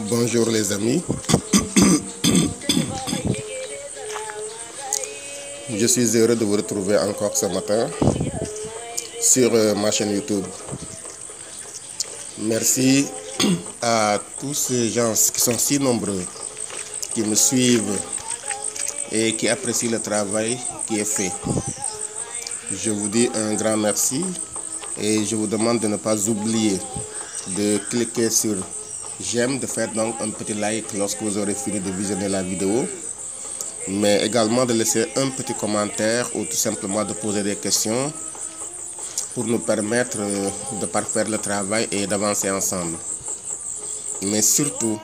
Bonjour les amis, je suis heureux de vous retrouver encore ce matin sur ma chaîne YouTube. Merci à tous ces gens qui sont si nombreux, qui me suivent et qui apprécient le travail qui est fait. Je vous dis un grand merci et je vous demande de ne pas oublier de cliquer sur j'aime, de faire donc un petit like lorsque vous aurez fini de visionner la vidéo, mais également de laisser un petit commentaire ou tout simplement de poser des questions pour nous permettre de parfaire le travail et d'avancer ensemble. Mais surtout,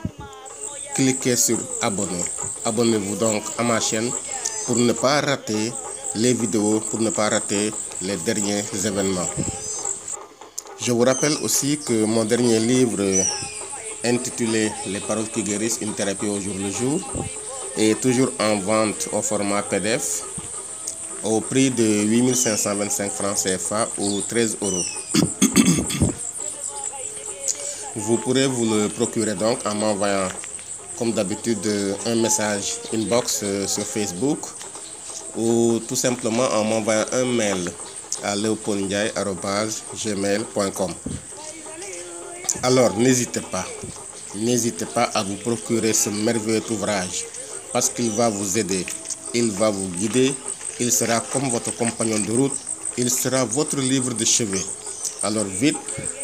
cliquez sur abonner. Abonnez-vous donc à ma chaîne pour ne pas rater les vidéos, pour ne pas rater les derniers événements. Je vous rappelle aussi que mon dernier livre intitulé Les paroles qui guérissent, une thérapie au jour le jour est toujours en vente au format PDF au prix de 8525 francs CFA ou 13 €. Vous pourrez vous le procurer donc en m'envoyant comme d'habitude un message inbox sur Facebook ou tout simplement en m'envoyant un mail à leopoldndiaye@gmail.com. Alors n'hésitez pas à vous procurer ce merveilleux ouvrage parce qu'il va vous aider, il va vous guider, il sera comme votre compagnon de route, il sera votre livre de chevet. Alors vite,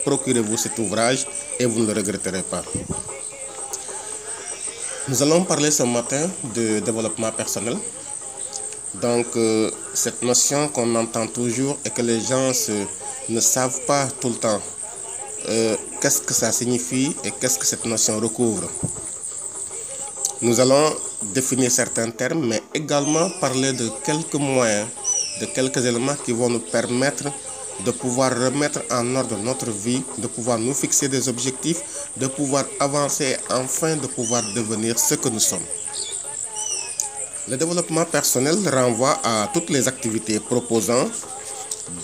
procurez-vous cet ouvrage et vous ne le regretterez pas. Nous allons parler ce matin de développement personnel. Donc cette notion qu'on entend toujours et que les gens ne savent pas tout le temps qu'est-ce que ça signifie et qu'est-ce que cette notion recouvre. Nous allons définir certains termes, mais également parler de quelques moyens, de quelques éléments qui vont nous permettre de pouvoir remettre en ordre notre vie, de pouvoir nous fixer des objectifs, de pouvoir avancer et enfin de pouvoir devenir ce que nous sommes. Le développement personnel renvoie à toutes les activités proposant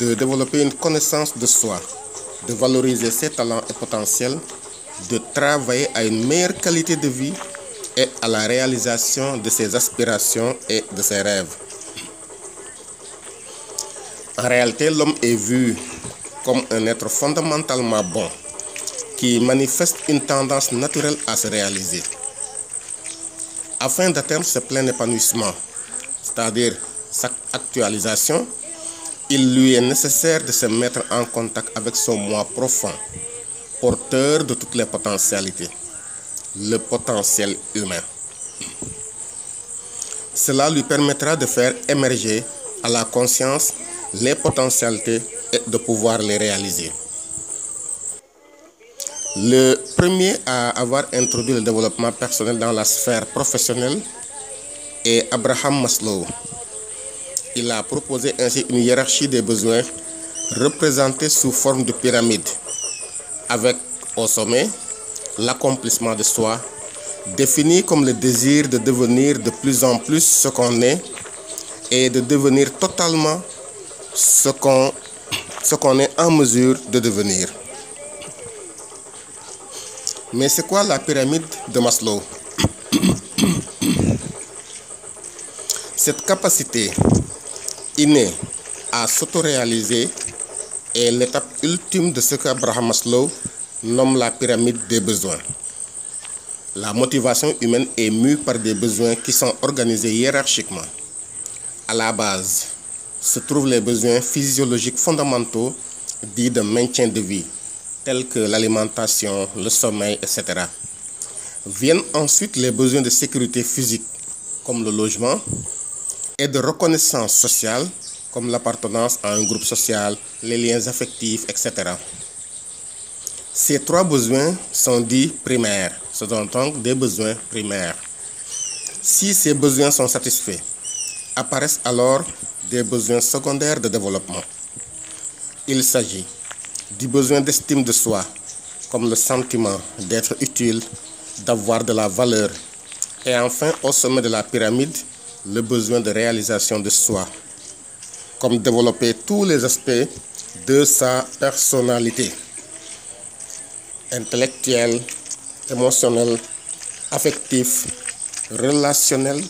de développer une connaissance de soi, de valoriser ses talents et potentiels, de travailler à une meilleure qualité de vie et à la réalisation de ses aspirations et de ses rêves. En réalité, l'homme est vu comme un être fondamentalement bon qui manifeste une tendance naturelle à se réaliser. Afin d'atteindre ce plein épanouissement, c'est-à-dire sa actualisation, il lui est nécessaire de se mettre en contact avec son moi profond, porteur de toutes les potentialités, le potentiel humain. Cela lui permettra de faire émerger à la conscience les potentialités et de pouvoir les réaliser. Le premier à avoir introduit le développement personnel dans la sphère professionnelle est Abraham Maslow. Il a proposé ainsi une hiérarchie des besoins représentée sous forme de pyramide, avec au sommet l'accomplissement de soi, défini comme le désir de devenir de plus en plus ce qu'on est et de devenir totalement ce qu'on est en mesure de devenir. Mais c'est quoi la pyramide de Maslow? Cette capacité innée à s'autoréaliser est l'étape ultime de ce qu'Abraham Maslow nomme la pyramide des besoins. La motivation humaine est mue par des besoins qui sont organisés hiérarchiquement. À la base se trouvent les besoins physiologiques fondamentaux dits de maintien de vie, tels que l'alimentation, le sommeil, etc. Viennent ensuite les besoins de sécurité physique, comme le logement, et de reconnaissance sociale, comme l'appartenance à un groupe social, les liens affectifs, etc. Ces trois besoins sont dits primaires, ce sont donc des besoins primaires. Si ces besoins sont satisfaits, apparaissent alors des besoins secondaires de développement. Il s'agit du besoin d'estime de soi, comme le sentiment d'être utile, d'avoir de la valeur, et enfin au sommet de la pyramide, le besoin de réalisation de soi, comme développer tous les aspects de sa personnalité, intellectuelle, émotionnelle, affectif, relationnel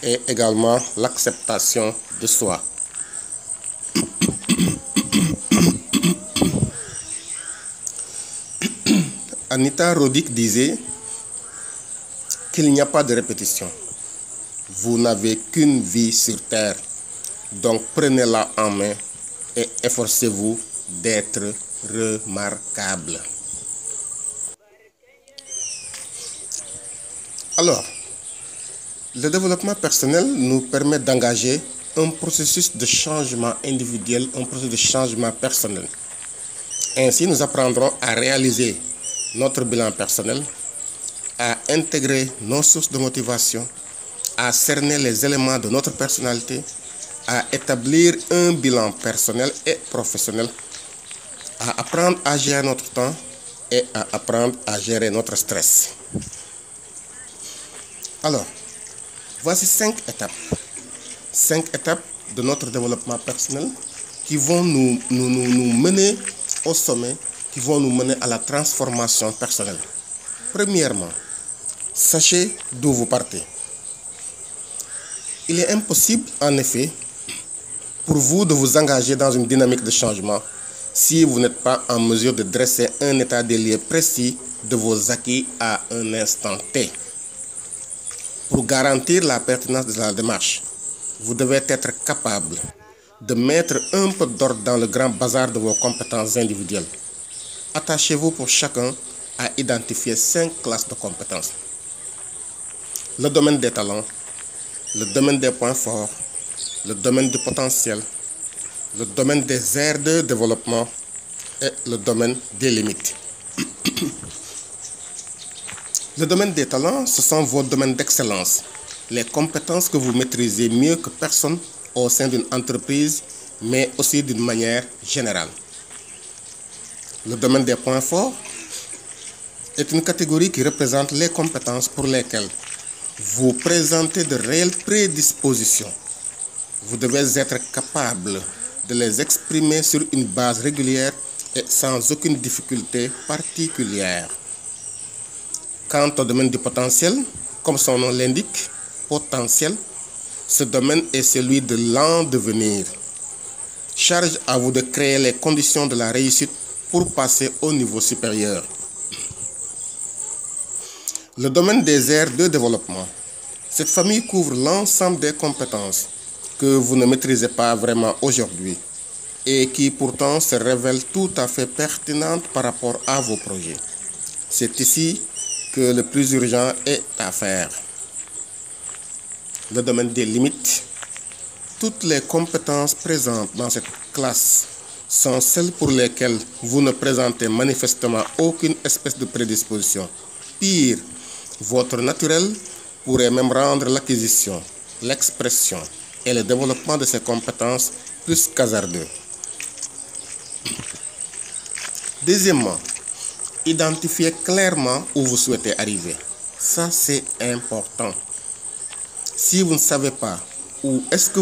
et également l'acceptation de soi. Anita Roddick disait qu'il n'y a pas de répétition. Vous n'avez qu'une vie sur Terre, donc prenez-la en main et efforcez-vous d'être remarquable. Alors, le développement personnel nous permet d'engager un processus de changement individuel, un processus de changement personnel. Ainsi, nous apprendrons à réaliser notre bilan personnel, à intégrer nos sources de motivation, à cerner les éléments de notre personnalité, à établir un bilan personnel et professionnel, à apprendre à gérer notre temps et à apprendre à gérer notre stress. Alors, voici 5 étapes. 5 étapes de notre développement personnel qui vont nous mener au sommet, qui vont nous mener à la transformation personnelle. Premièrement, sachez d'où vous partez. Il est impossible, en effet, pour vous de vous engager dans une dynamique de changement si vous n'êtes pas en mesure de dresser un état des lieux précis de vos acquis à un instant T. Pour garantir la pertinence de la démarche, vous devez être capable de mettre un peu d'ordre dans le grand bazar de vos compétences individuelles. Attachez-vous pour chacun à identifier 5 classes de compétences. Le domaine des talents, le domaine des points forts, le domaine du potentiel, le domaine des aires de développement et le domaine des limites. Le domaine des talents, ce sont vos domaines d'excellence, les compétences que vous maîtrisez mieux que personne au sein d'une entreprise, mais aussi d'une manière générale. Le domaine des points forts est une catégorie qui représente les compétences pour lesquelles vous présentez de réelles prédispositions. Vous devez être capable de les exprimer sur une base régulière et sans aucune difficulté particulière. Quant au domaine du potentiel, comme son nom l'indique, potentiel, ce domaine est celui de l'en devenir. Charge à vous de créer les conditions de la réussite pour passer au niveau supérieur. Le domaine des aires de développement. Cette famille couvre l'ensemble des compétences que vous ne maîtrisez pas vraiment aujourd'hui et qui pourtant se révèlent tout à fait pertinentes par rapport à vos projets. C'est ici que le plus urgent est à faire. Le domaine des limites. Toutes les compétences présentes dans cette classe sont celles pour lesquelles vous ne présentez manifestement aucune espèce de prédisposition. Pire, votre naturel pourrait même rendre l'acquisition, l'expression et le développement de ces compétences plus qu'hasardeux. Deuxièmement, identifiez clairement où vous souhaitez arriver. Ça, c'est important. Si vous ne savez pas où est-ce que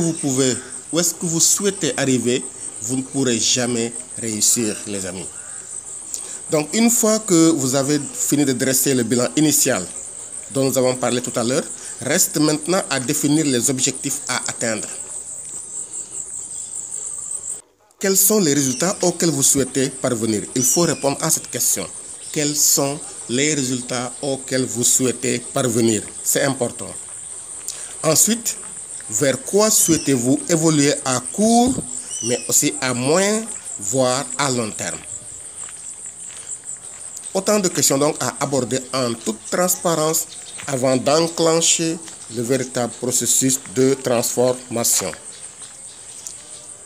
vous souhaitez arriver, vous ne pourrez jamais réussir, les amis. Donc, une fois que vous avez fini de dresser le bilan initial dont nous avons parlé tout à l'heure, reste maintenant à définir les objectifs à atteindre. Quels sont les résultats auxquels vous souhaitez parvenir? Il faut répondre à cette question. Quels sont les résultats auxquels vous souhaitez parvenir? C'est important. Ensuite, vers quoi souhaitez-vous évoluer à court, mais aussi à moyen, voire à long terme? Autant de questions donc à aborder en toute transparence avant d'enclencher le véritable processus de transformation.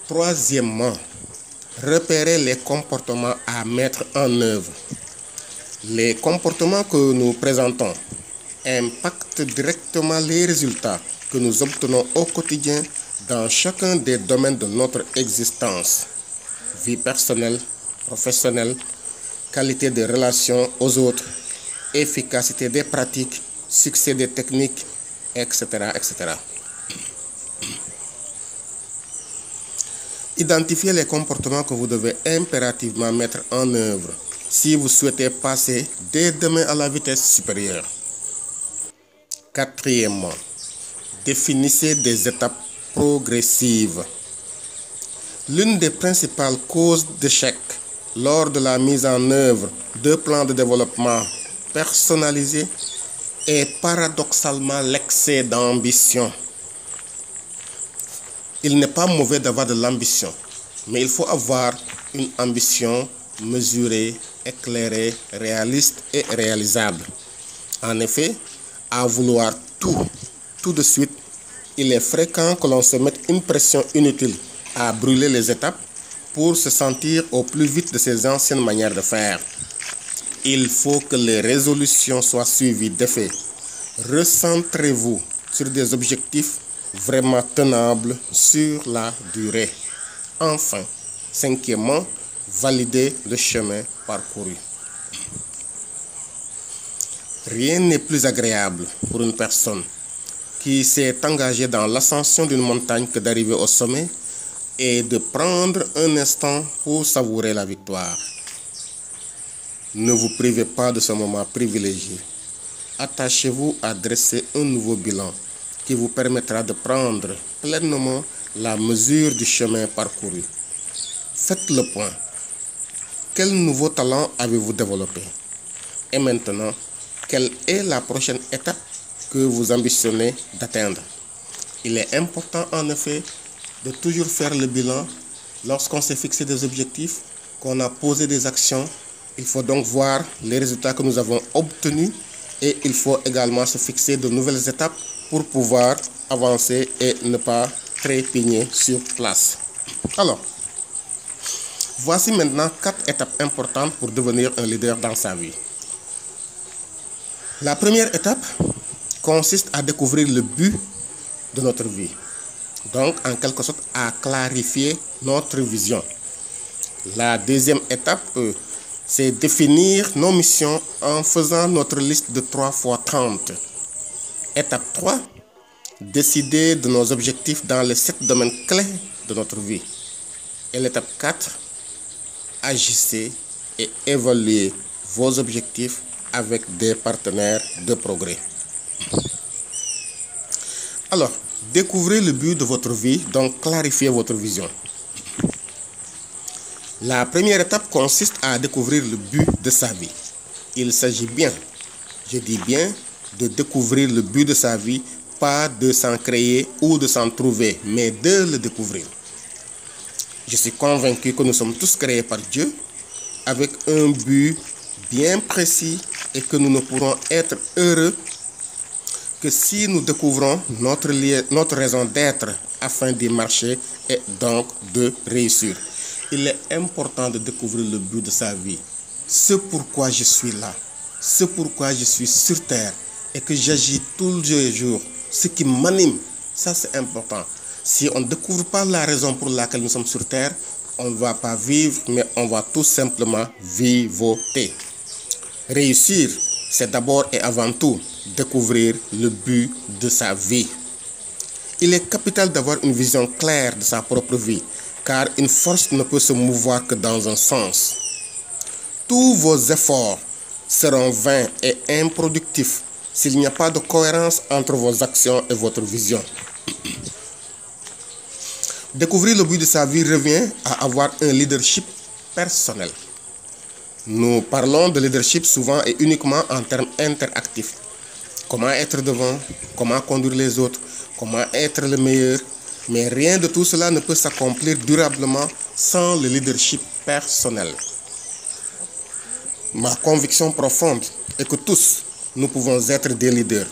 Troisièmement, repérez les comportements à mettre en œuvre. Les comportements que nous présentons impactent directement les résultats que nous obtenons au quotidien dans chacun des domaines de notre existence. Vie personnelle, professionnelle, qualité des relations aux autres, efficacité des pratiques, succès des techniques, etc., etc. Identifiez les comportements que vous devez impérativement mettre en œuvre si vous souhaitez passer dès demain à la vitesse supérieure. Quatrièmement, définissez des étapes progressives. L'une des principales causes d'échec lors de la mise en œuvre de plans de développement personnalisés est paradoxalement l'excès d'ambition. Il n'est pas mauvais d'avoir de l'ambition, mais il faut avoir une ambition mesurée, éclairée, réaliste et réalisable. En effet, à vouloir tout de suite, il est fréquent que l'on se mette une pression inutile à brûler les étapes pour se sentir au plus vite de ses anciennes manières de faire. Il faut que les résolutions soient suivies d'effets. Recentrez-vous sur des objectifs vraiment tenables sur la durée. Enfin, cinquièmement, validez le chemin parcouru. Rien n'est plus agréable pour une personne qui s'est engagée dans l'ascension d'une montagne que d'arriver au sommet et de prendre un instant pour savourer la victoire. Ne vous privez pas de ce moment privilégié. Attachez-vous à dresser un nouveau bilan qui vous permettra de prendre pleinement la mesure du chemin parcouru. Faites le point. Quel nouveau talent avez-vous développé? Et maintenant, quelle est la prochaine étape que vous ambitionnez d'atteindre? Il est important en effet de toujours faire le bilan lorsqu'on s'est fixé des objectifs, qu'on a posé des actions. Il faut donc voir les résultats que nous avons obtenus et il faut également se fixer de nouvelles étapes pour pouvoir avancer et ne pas trépigner sur place. Alors, voici maintenant 4 étapes importantes pour devenir un leader dans sa vie. La première étape consiste à découvrir le but de notre vie. Donc, en quelque sorte, à clarifier notre vision. La deuxième étape, c'est définir nos missions en faisant notre liste de 3 x 30. Étape 3, décider de nos objectifs dans les 7 domaines clés de notre vie. Et l'étape 4, agissez et évaluez vos objectifs avec des partenaires de progrès. Alors, découvrez le but de votre vie, donc clarifiez votre vision. La première étape consiste à découvrir le but de sa vie. Il s'agit bien, je dis bien, de découvrir le but de sa vie, pas de s'en créer ou de s'en trouver, mais de le découvrir. Je suis convaincu que nous sommes tous créés par Dieu avec un but bien précis et que nous ne pourrons être heureux que si nous découvrons notre raison d'être afin d'y marcher et donc de réussir. Il est important de découvrir le but de sa vie. Ce pourquoi je suis là, ce pourquoi je suis sur terre et que j'agis tous les jours, ce qui m'anime, ça c'est important. Si on ne découvre pas la raison pour laquelle nous sommes sur terre, on ne va pas vivre, mais on va tout simplement vivoter. Réussir, c'est d'abord et avant tout découvrir le but de sa vie. Il est capital d'avoir une vision claire de sa propre vie, car une force ne peut se mouvoir que dans un sens. Tous vos efforts seront vains et improductifs s'il n'y a pas de cohérence entre vos actions et votre vision. Découvrir le but de sa vie revient à avoir un leadership personnel. Nous parlons de leadership souvent et uniquement en termes interactifs. Comment être devant, comment conduire les autres, comment être le meilleur. Mais rien de tout cela ne peut s'accomplir durablement sans le leadership personnel. Ma conviction profonde est que tous, nous pouvons être des leaders.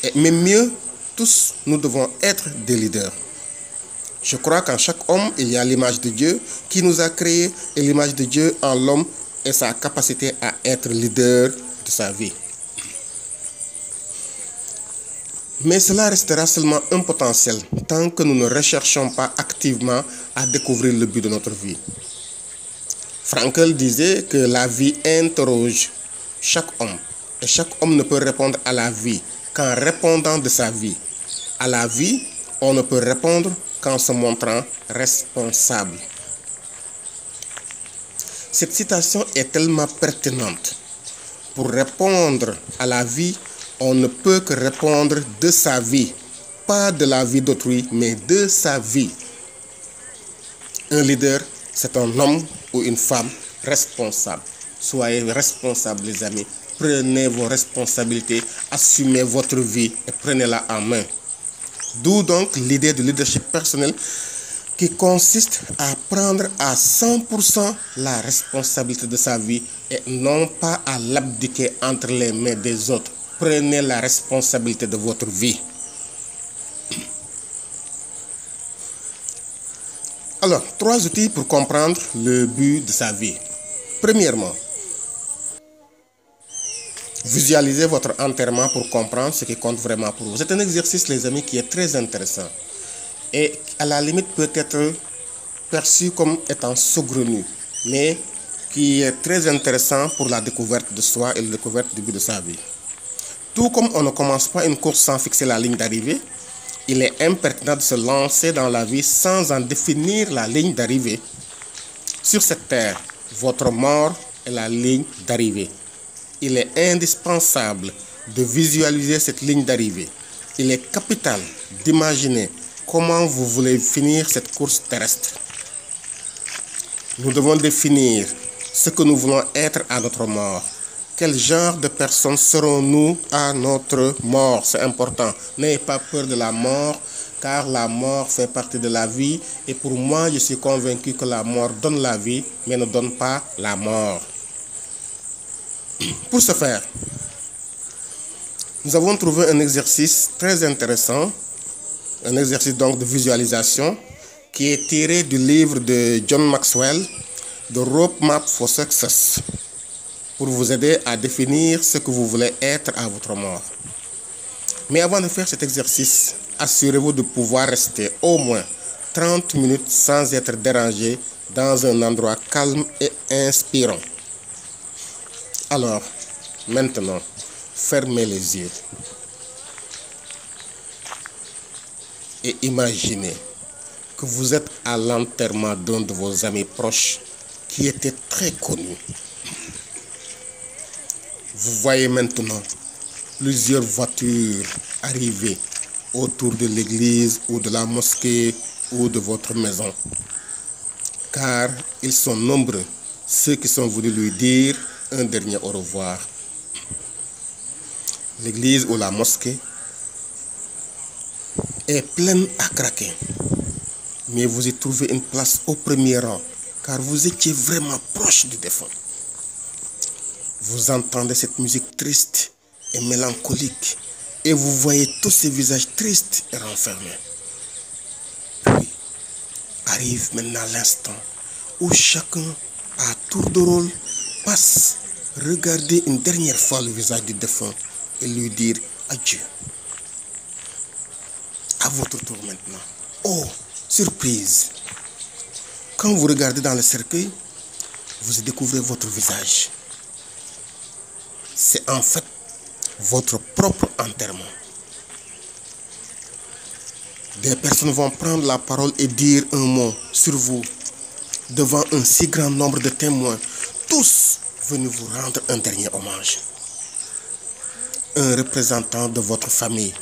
Et même mieux, tous, nous devons être des leaders. Je crois qu'en chaque homme, il y a l'image de Dieu qui nous a créés et l'image de Dieu en l'homme et sa capacité à être leader de sa vie. Mais cela restera seulement un potentiel tant que nous ne recherchons pas activement à découvrir le but de notre vie. Frankel disait que la vie interroge chaque homme et chaque homme ne peut répondre à la vie qu'en répondant de sa vie. À la vie, on ne peut répondre qu'en se montrant responsable. Cette citation est tellement pertinente. Pour répondre à la vie, On ne peut que répondre de sa vie, pas de la vie d'autrui, mais de sa vie. Un leader, c'est un homme ou une femme responsable. Soyez responsables, les amis. Prenez vos responsabilités, assumez votre vie et prenez-la en main. D'où donc l'idée du leadership personnel qui consiste à prendre à 100% la responsabilité de sa vie et non pas à l'abdiquer entre les mains des autres. Prenez la responsabilité de votre vie. Alors, 3 outils pour comprendre le but de sa vie. Premièrement, visualisez votre enterrement pour comprendre ce qui compte vraiment pour vous. C'est un exercice, les amis, qui est très intéressant et à la limite peut être perçu comme étant saugrenu, mais qui est très intéressant pour la découverte de soi et la découverte du but de sa vie. Tout comme on ne commence pas une course sans fixer la ligne d'arrivée, il est impertinent de se lancer dans la vie sans en définir la ligne d'arrivée. Sur cette terre, votre mort est la ligne d'arrivée. Il est indispensable de visualiser cette ligne d'arrivée. Il est capital d'imaginer comment vous voulez finir cette course terrestre. Nous devons définir ce que nous voulons être à notre mort. Quel genre de personnes serons-nous à notre mort? C'est important. N'ayez pas peur de la mort, car la mort fait partie de la vie. Et pour moi, je suis convaincu que la mort donne la vie, mais ne donne pas la mort. Pour ce faire, nous avons trouvé un exercice très intéressant, un exercice donc de visualisation, qui est tiré du livre de John Maxwell, The Roadmap for Success, pour vous aider à définir ce que vous voulez être à votre mort. Mais avant de faire cet exercice, assurez-vous de pouvoir rester au moins 30 minutes sans être dérangé dans un endroit calme et inspirant. Alors, maintenant, fermez les yeux et imaginez que vous êtes à l'enterrement d'un de vos amis proches qui était très connu. Vous voyez maintenant plusieurs voitures arriver autour de l'église ou de la mosquée ou de votre maison. Car ils sont nombreux, ceux qui sont venus lui dire un dernier au revoir. L'église ou la mosquée est pleine à craquer. Mais vous y trouvez une place au premier rang, car vous étiez vraiment proche du défunt. Vous entendez cette musique triste et mélancolique, et vous voyez tous ces visages tristes et renfermés. Puis, arrive maintenant l'instant où chacun, à tour de rôle, passe regarder une dernière fois le visage du défunt et lui dire adieu. À votre tour maintenant. Oh, surprise! Quand vous regardez dans le cercueil, vous y découvrez votre visage. C'est en fait votre propre enterrement. Des personnes vont prendre la parole et dire un mot sur vous devant un si grand nombre de témoins, tous venus vous rendre un dernier hommage. Un représentant de votre famille,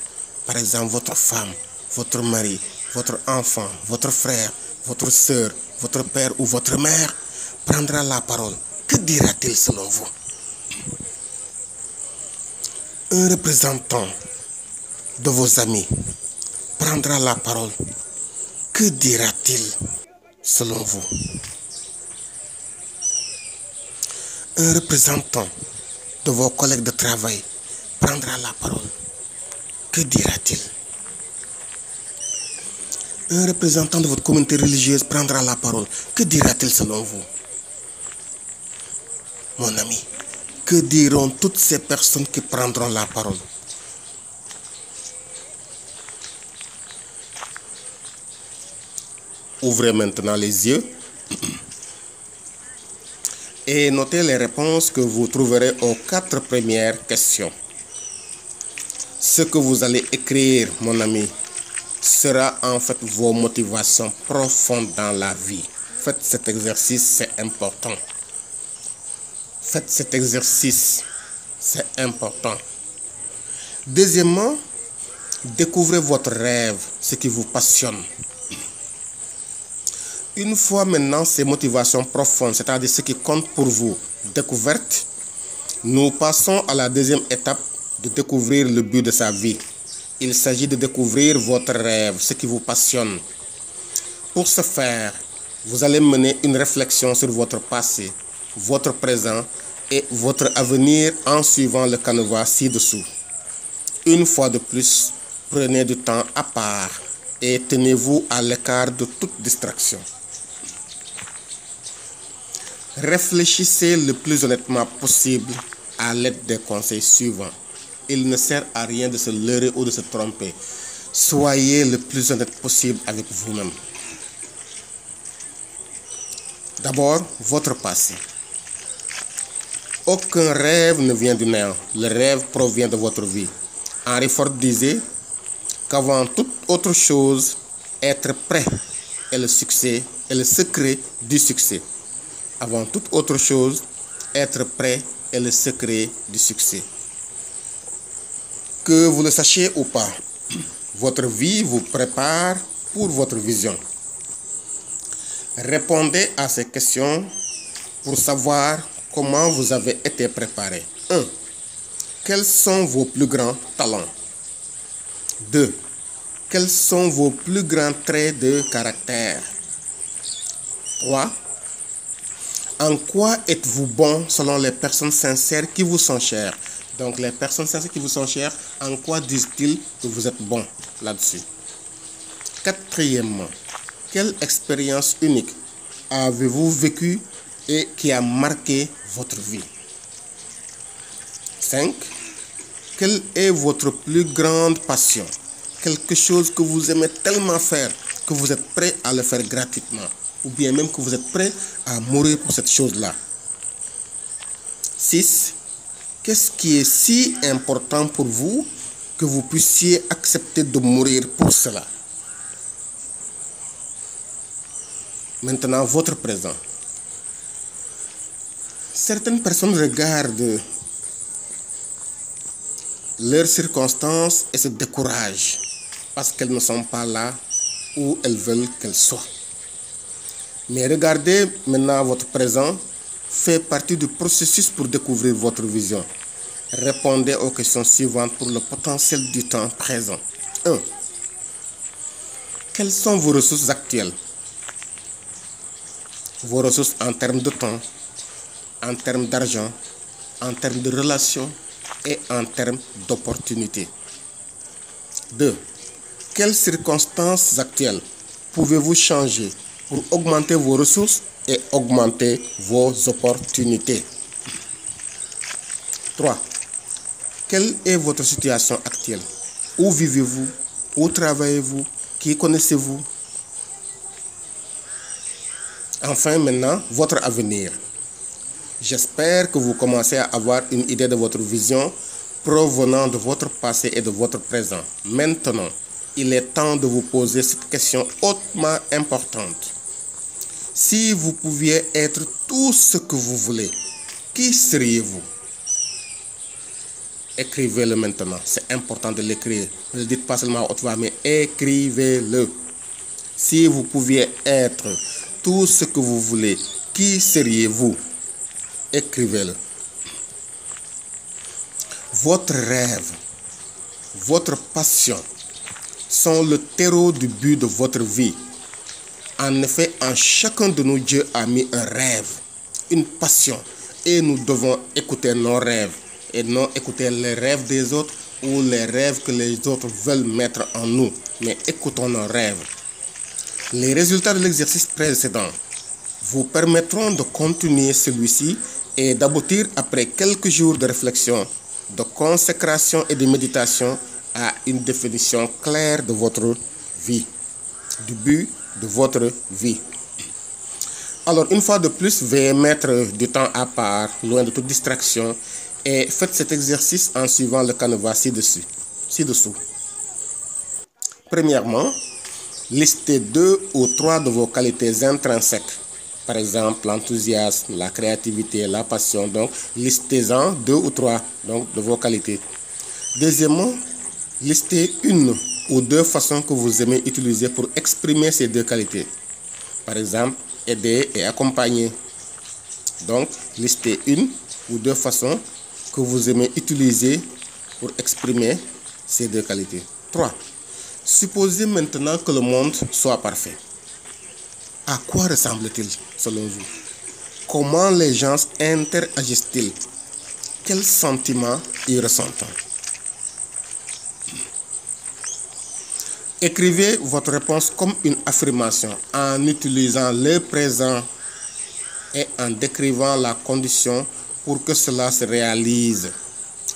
par exemple votre femme, votre mari, votre enfant, votre frère, votre sœur, votre père ou votre mère, prendra la parole. Que dira-t-il selon vous? Un représentant de vos amis prendra la parole. Que dira-t-il selon vous? Un représentant de vos collègues de travail prendra la parole. Que dira-t-il? Un représentant de votre communauté religieuse prendra la parole. Que dira-t-il selon vous? Mon ami, que diront toutes ces personnes qui prendront la parole? Ouvrez maintenant les yeux et notez les réponses que vous trouverez aux 4 premières questions. Ce que vous allez écrire, mon ami, sera en fait vos motivations profondes dans la vie. Faites cet exercice, c'est important. Faites cet exercice, c'est important. Deuxièmement, découvrez votre rêve, ce qui vous passionne. Une fois maintenant ces motivations profondes, c'est-à-dire ce qui compte pour vous, découvertes, nous passons à la deuxième étape de découvrir le but de sa vie. Il s'agit de découvrir votre rêve, ce qui vous passionne. Pour ce faire, vous allez mener une réflexion sur votre passé, votre présent et votre avenir en suivant le canevas ci-dessous. Une fois de plus, prenez du temps à part et tenez-vous à l'écart de toute distraction. Réfléchissez le plus honnêtement possible à l'aide des conseils suivants. Il ne sert à rien de se leurrer ou de se tromper. Soyez le plus honnête possible avec vous-même. D'abord, votre passé. Aucun rêve ne vient du néant. Le rêve provient de votre vie. Henry Ford disait qu'avant toute autre chose, être prêt est le succès, est le secret du succès. Avant toute autre chose, être prêt est le secret du succès. Que vous le sachiez ou pas, votre vie vous prépare pour votre vision. Répondez à ces questions pour savoir comment vous avez été préparé. 1. Quels sont vos plus grands talents? 2. Quels sont vos plus grands traits de caractère? 3. En quoi êtes-vous bon selon les personnes sincères qui vous sont chères? Donc les personnes sincères qui vous sont chères, en quoi disent-ils que vous êtes bon là-dessus? Quatrièmement, quelle expérience unique avez-vous vécue et qui a marqué votre vie? 5. Quelle est votre plus grande passion? Quelque chose que vous aimez tellement faire que vous êtes prêt à le faire gratuitement, ou bien même que vous êtes prêt à mourir pour cette chose-là. 6. Qu'est-ce qui est si important pour vous que vous puissiez accepter de mourir pour cela? Maintenant, votre présent. Certaines personnes regardent leurs circonstances et se découragent parce qu'elles ne sont pas là où elles veulent qu'elles soient. Mais regardez maintenant votre présent fait partie du processus pour découvrir votre vision. Répondez aux questions suivantes pour le potentiel du temps présent. 1. Quelles sont vos ressources actuelles? Vos ressources en termes de temps, en termes d'argent, en termes de relations et en termes d'opportunités. 2. Quelles circonstances actuelles pouvez-vous changer pour augmenter vos ressources et augmenter vos opportunités? 3. Quelle est votre situation actuelle? Où vivez-vous? Où travaillez-vous? Qui connaissez-vous? Enfin, maintenant, votre avenir. J'espère que vous commencez à avoir une idée de votre vision provenant de votre passé et de votre présent. Maintenant, il est temps de vous poser cette question hautement importante. Si vous pouviez être tout ce que vous voulez, qui seriez-vous? Écrivez-le maintenant. C'est important de l'écrire. Ne le dites pas seulement à haute voix, mais écrivez-le. Si vous pouviez être tout ce que vous voulez, qui seriez-vous? Écrivez-le. Votre rêve, votre passion sont le terreau du but de votre vie. En effet, en chacun de nous, Dieu a mis un rêve, une passion. Et nous devons écouter nos rêves et non écouter les rêves des autres ou les rêves que les autres veulent mettre en nous. Mais écoutons nos rêves. Les résultats de l'exercice précédent vous permettront de continuer celui-ci et d'aboutir après quelques jours de réflexion, de consécration et de méditation à une définition claire de votre vie, du but de votre vie. Alors, une fois de plus, veuillez mettre du temps à part, loin de toute distraction, et faites cet exercice en suivant le canevas ci-dessous. Premièrement, listez 2 ou 3 de vos qualités intrinsèques. Par exemple, l'enthousiasme, la créativité, la passion. Donc, listez-en 2 ou 3 donc, de vos qualités. Deuxièmement, listez une ou deux façons que vous aimez utiliser pour exprimer ces deux qualités. Par exemple, aider et accompagner. Donc, listez une ou deux façons que vous aimez utiliser pour exprimer ces deux qualités. 3. Supposez maintenant que le monde soit parfait. À quoi ressemble-t-il selon vous? Comment les gens interagissent-ils? Quels sentiments y ressentent? Écrivez votre réponse comme une affirmation en utilisant le présent et en décrivant la condition pour que cela se réalise.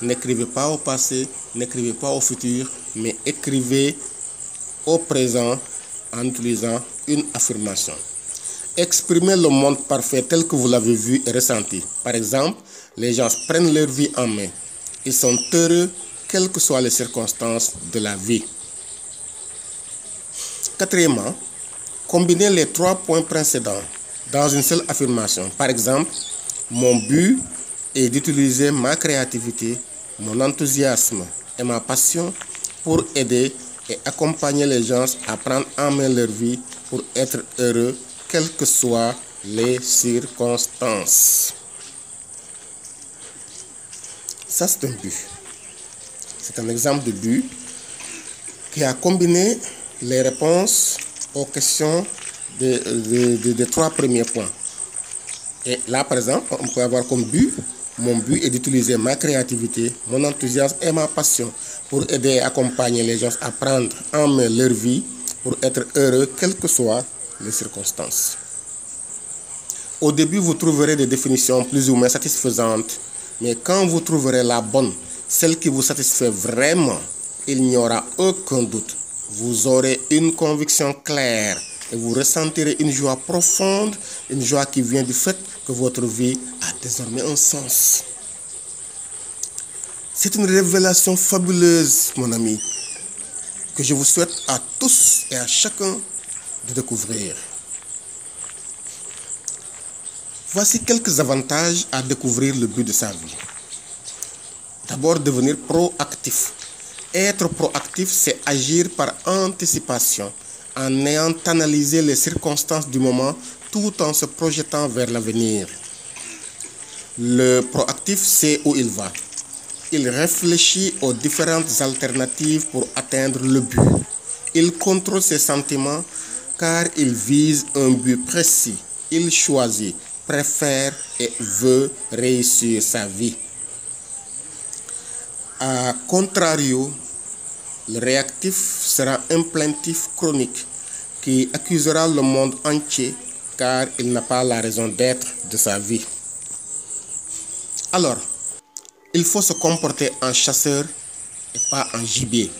N'écrivez pas au passé, n'écrivez pas au futur, mais écrivez au présent en utilisant une affirmation. Exprimez le monde parfait tel que vous l'avez vu et ressenti. Par exemple, les gens prennent leur vie en main. Ils sont heureux, quelles que soient les circonstances de la vie. Quatrièmement, combinez les 3 points précédents dans une seule affirmation. Par exemple, mon but est d'utiliser ma créativité, mon enthousiasme et ma passion pour aider et accompagner les gens à prendre en main leur vie pour être heureux, quelles que soient les circonstances. Ça, c'est un but. C'est un exemple de but qui a combiné les réponses aux questions des 3 premiers points. Et là, par exemple, on peut avoir comme but, mon but est d'utiliser ma créativité, mon enthousiasme et ma passion pour aider et accompagner les gens à prendre en main leur vie pour être heureux, quelles que soient les circonstances. Au début, vous trouverez des définitions plus ou moins satisfaisantes, mais quand vous trouverez la bonne, celle qui vous satisfait vraiment, il n'y aura aucun doute. Vous aurez une conviction claire et vous ressentirez une joie profonde, une joie qui vient du fait que votre vie a désormais un sens. C'est une révélation fabuleuse, mon ami, que je vous souhaite à tous et à chacun de découvrir. Voici quelques avantages à découvrir le but de sa vie. D'abord, devenir proactif. Être proactif, c'est agir par anticipation, en ayant analysé les circonstances du moment tout en se projetant vers l'avenir. Le proactif sait où il va. Il réfléchit aux différentes alternatives pour atteindre le but. Il contrôle ses sentiments car il vise un but précis. Il choisit, préfère et veut réussir sa vie. A contrario, le réactif sera un plaintif chronique qui accusera le monde entier car il n'a pas la raison d'être de sa vie. Alors, il faut se comporter en chasseur et pas en gibier.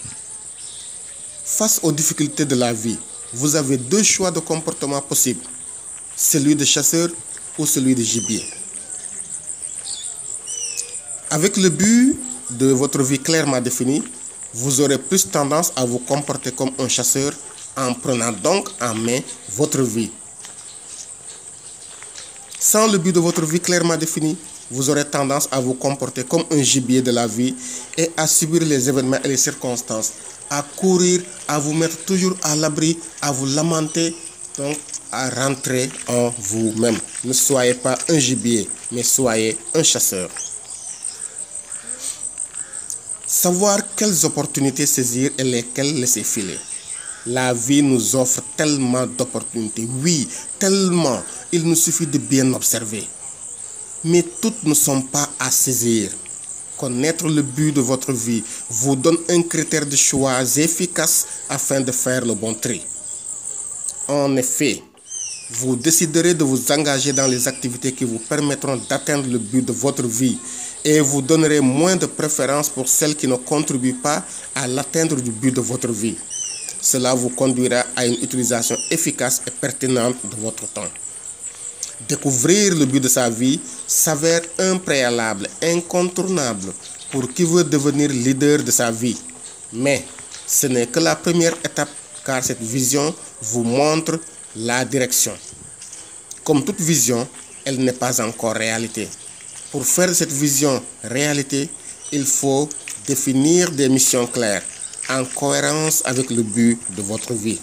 Face aux difficultés de la vie, vous avez 2 choix de comportement possibles, celui de chasseur ou celui de gibier. Avec le but de votre vie clairement défini, vous aurez plus tendance à vous comporter comme un chasseur en prenant donc en main votre vie. Sans le but de votre vie clairement défini, vous aurez tendance à vous comporter comme un gibier de la vie et à subir les événements et les circonstances, à courir, à vous mettre toujours à l'abri, à vous lamenter, donc à rentrer en vous-même. Ne soyez pas un gibier, mais soyez un chasseur. Savoir quelles opportunités saisir et lesquelles laisser filer. La vie nous offre tellement d'opportunités. Oui, tellement. Il nous suffit de bien observer. Mais toutes ne sont pas à saisir. Connaître le but de votre vie vous donne un critère de choix efficace afin de faire le bon tri. En effet, vous déciderez de vous engager dans les activités qui vous permettront d'atteindre le but de votre vie et vous donnerez moins de préférence pour celles qui ne contribuent pas à l'atteindre du but de votre vie. Cela vous conduira à une utilisation efficace et pertinente de votre temps. Découvrir le but de sa vie s'avère un préalable incontournable pour qui veut devenir leader de sa vie. Mais ce n'est que la première étape car cette vision vous montre la direction. Comme toute vision, elle n'est pas encore réalité. Pour faire de cette vision réalité, il faut définir des missions claires en cohérence avec le but de votre vie.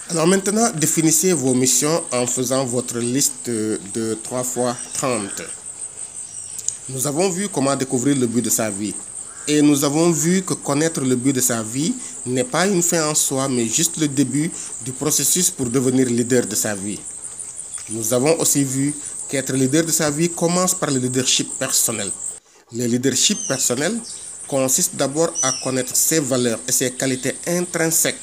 Alors maintenant, définissez vos missions en faisant votre liste de 3 fois 30. Nous avons vu comment découvrir le but de sa vie. Et nous avons vu que connaître le but de sa vie n'est pas une fin en soi, mais juste le début du processus pour devenir leader de sa vie. Nous avons aussi vu qu'être leader de sa vie commence par le leadership personnel. Le leadership personnel consiste d'abord à connaître ses valeurs et ses qualités intrinsèques,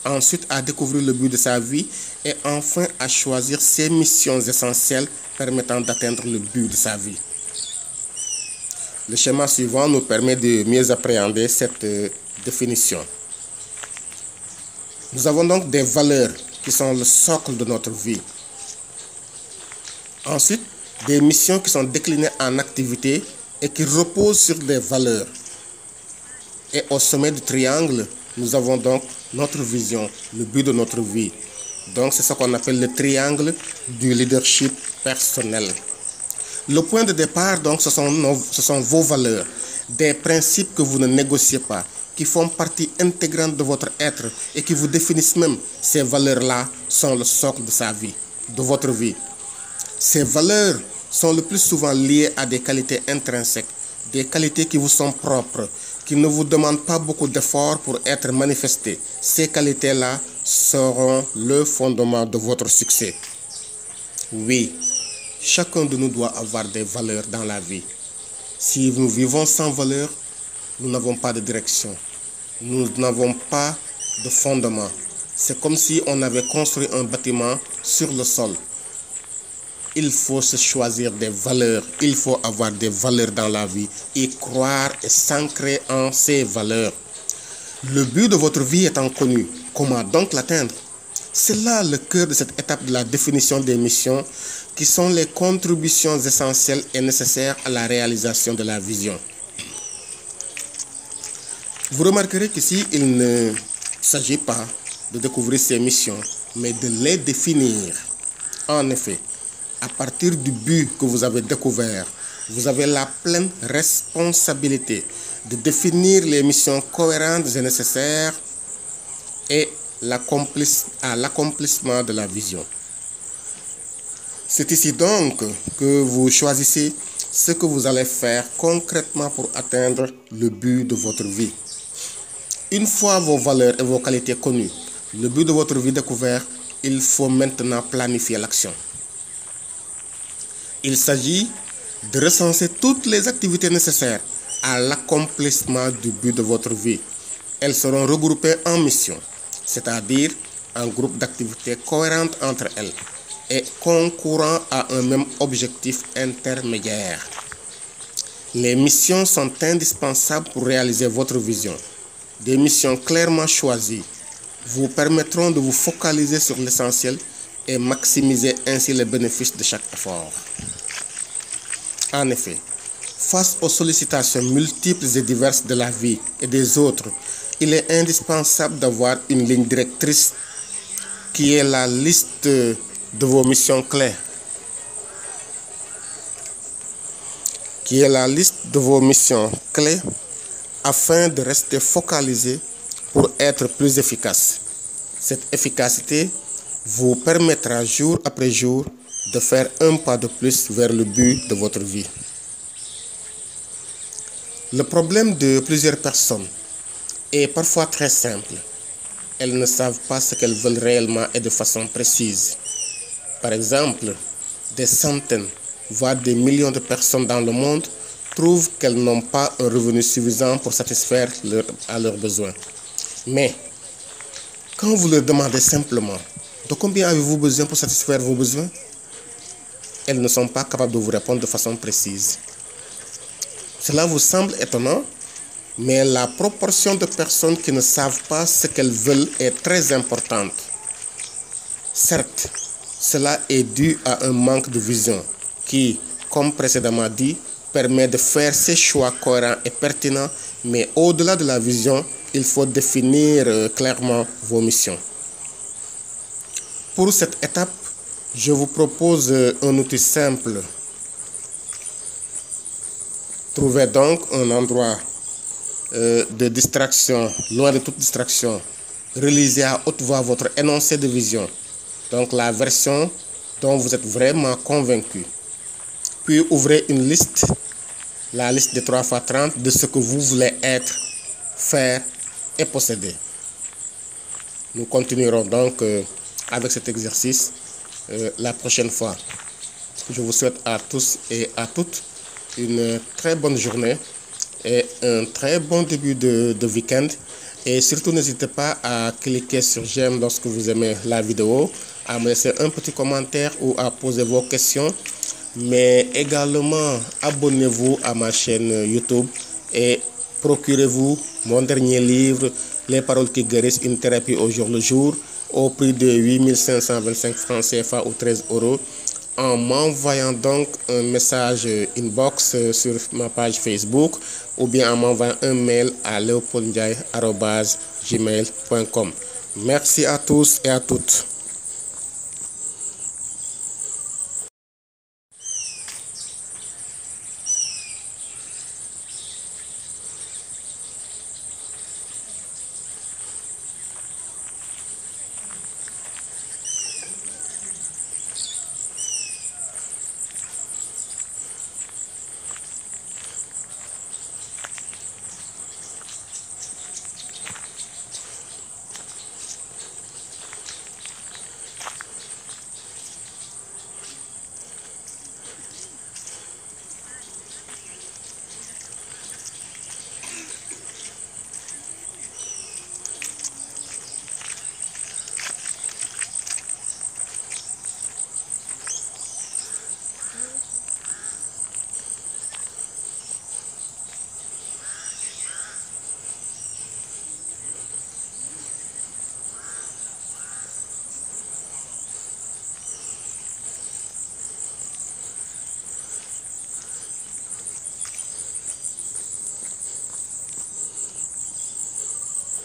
ensuite à découvrir le but de sa vie et enfin à choisir ses missions essentielles permettant d'atteindre le but de sa vie. Le schéma suivant nous permet de mieux appréhender cette définition. Nous avons donc des valeurs qui sont le socle de notre vie. Ensuite, des missions qui sont déclinées en activités et qui reposent sur des valeurs. Et au sommet du triangle, nous avons donc notre vision, le but de notre vie. Donc c'est ce qu'on appelle le triangle du leadership personnel. Le point de départ, donc, ce sont vos valeurs, des principes que vous ne négociez pas, qui font partie intégrante de votre être et qui vous définissent même. Ces valeurs-là sont le socle de sa vie, de votre vie. Ces valeurs sont le plus souvent liées à des qualités intrinsèques, des qualités qui vous sont propres, qui ne vous demandent pas beaucoup d'efforts pour être manifestées. Ces qualités-là seront le fondement de votre succès. Oui, chacun de nous doit avoir des valeurs dans la vie. Si nous vivons sans valeurs, nous n'avons pas de direction. Nous n'avons pas de fondement. C'est comme si on avait construit un bâtiment sur le sol. Il faut se choisir des valeurs. Il faut avoir des valeurs dans la vie et croire et s'ancrer en ces valeurs. Le but de votre vie étant connu, comment donc l'atteindre? C'est là le cœur de cette étape de la définition des missions qui sont les contributions essentielles et nécessaires à la réalisation de la vision. Vous remarquerez qu'ici, il ne s'agit pas de découvrir ces missions, mais de les définir. En effet, à partir du but que vous avez découvert, vous avez la pleine responsabilité de définir les missions cohérentes et nécessaires et à l'accomplissement de la vision. C'est ici donc que vous choisissez ce que vous allez faire concrètement pour atteindre le but de votre vie. Une fois vos valeurs et vos qualités connues, le but de votre vie découvert, il faut maintenant planifier l'action. Il s'agit de recenser toutes les activités nécessaires à l'accomplissement du but de votre vie. Elles seront regroupées en missions, c'est-à-dire un groupe d'activités cohérentes entre elles et concourant à un même objectif intermédiaire. Les missions sont indispensables pour réaliser votre vision. Des missions clairement choisies vous permettront de vous focaliser sur l'essentiel et maximiser ainsi les bénéfices de chaque effort. En effet, face aux sollicitations multiples et diverses de la vie et des autres, il est indispensable d'avoir une ligne directrice qui est la liste de vos missions clés. Afin de rester focalisé pour être plus efficace. Cette efficacité vous permettra jour après jour de faire un pas de plus vers le but de votre vie. Le problème de plusieurs personnes est parfois très simple. Elles ne savent pas ce qu'elles veulent réellement et de façon précise. Par exemple, des centaines, voire des millions de personnes dans le monde trouvent qu'elles n'ont pas un revenu suffisant pour satisfaire à leurs besoins. Mais, quand vous leur demandez simplement de combien avez-vous besoin pour satisfaire vos besoins, elles ne sont pas capables de vous répondre de façon précise. Cela vous semble étonnant, mais la proportion de personnes qui ne savent pas ce qu'elles veulent est très importante. Certes, cela est dû à un manque de vision qui, comme précédemment dit, permet de faire ses choix cohérents et pertinents, mais au-delà de la vision, il faut définir clairement vos missions. Pour cette étape, je vous propose un outil simple Trouvez donc un endroit de distraction, loin de toute distraction. Relisez à haute voix votre énoncé de vision, donc la version dont vous êtes vraiment convaincu. Puis ouvrez une liste, la liste des 3 x 30 de ce que vous voulez être, faire et posséder. Nous continuerons donc avec cet exercice la prochaine fois. Je vous souhaite à tous et à toutes une très bonne journée et un très bon début de week-end. Et surtout, n'hésitez pas à cliquer sur j'aime lorsque vous aimez la vidéo, à me laisser un petit commentaire ou à poser vos questions. Mais également, abonnez-vous à ma chaîne YouTube et procurez-vous mon dernier livre, Les paroles qui guérissent, une thérapie au jour le jour, au prix de 8525 francs CFA ou 13 €, en m'envoyant donc un message inbox sur ma page Facebook ou bien en m'envoyant un mail à leopoldndiaye@gmail.com. Merci à tous et à toutes.